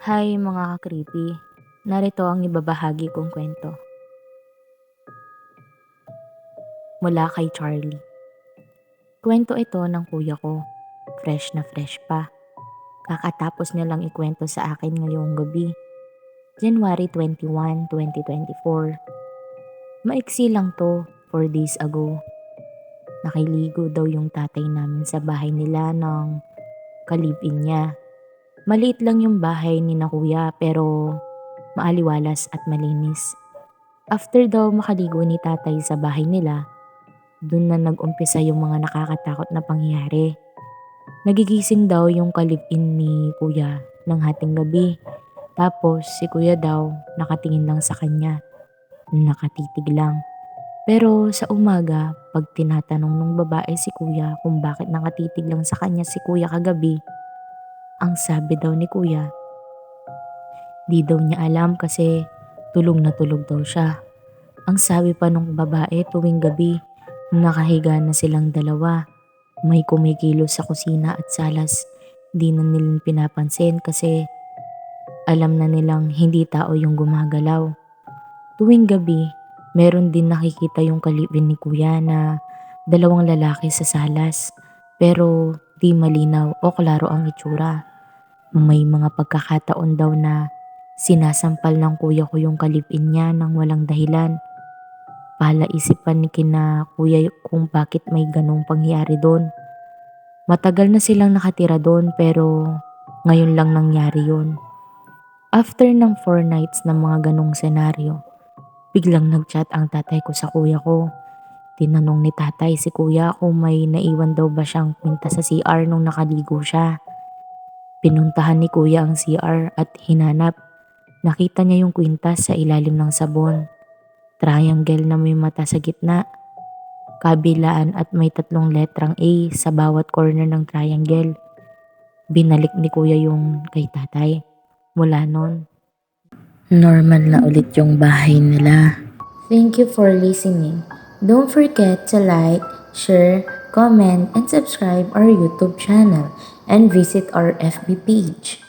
Hi mga ka-creepy, narito ang ibabahagi kong kwento mula kay Charlie. Kwento ito ng kuya ko, fresh na fresh pa. Kakatapos niya lang ikwento sa akin ngayong gabi, January 21, 2024. Maiksi lang to, 4 days ago. Nakiligo daw yung tatay namin sa bahay nila ng kalibin niya. Maliit lang yung bahay ni na kuya pero maaliwalas at malinis. After daw makaligo ni tatay sa bahay nila, dun na nag-umpisa yung mga nakakatakot na pangyayari. Nagigising daw yung kalibin ni kuya ng hating gabi. Tapos si kuya daw nakatingin lang sa kanya, nakatitig lang. Pero sa umaga, pag tinatanong ng babae si kuya kung bakit nakatitig lang sa kanya si kuya kagabi, ang sabi daw ni kuya, di daw niya alam kasi tulog na tulog daw siya. Ang sabi pa nung babae tuwing gabi, nakahiga na silang dalawa. May kumikilos sa kusina at salas. Di na nilang pinapansin kasi alam na nilang hindi tao yung gumagalaw. Tuwing gabi, meron din nakikita yung kalibin ni kuya na dalawang lalaki sa salas. Pero di malinaw o klaro ang itsura. May mga pagkakataon daw na sinasampal ng kuya ko yung kalibin niya nang walang dahilan. Palaisipan ni kina kuya kung bakit may ganong pangyari doon. Matagal na silang nakatira doon pero ngayon lang nangyari yun. After ng 4 nights ng mga ganong senaryo, biglang nagchat ang tatay ko sa kuya ko. Tinanong ni tatay si kuya kung may naiwan daw ba siyang kwinta sa CR nung nakaligo siya. Pinuntahan ni kuya ang CR at hinanap. Nakita niya yung kwintas sa ilalim ng sabon. Triangle na may mata sa gitna, kabilaan at may 3 letrang A sa bawat corner ng triangle. Binalik ni kuya yung kay tatay. Mula nun, normal na ulit yung bahay nila. Thank you for listening. Don't forget to like, share, comment, and subscribe our YouTube channel and visit our FB page.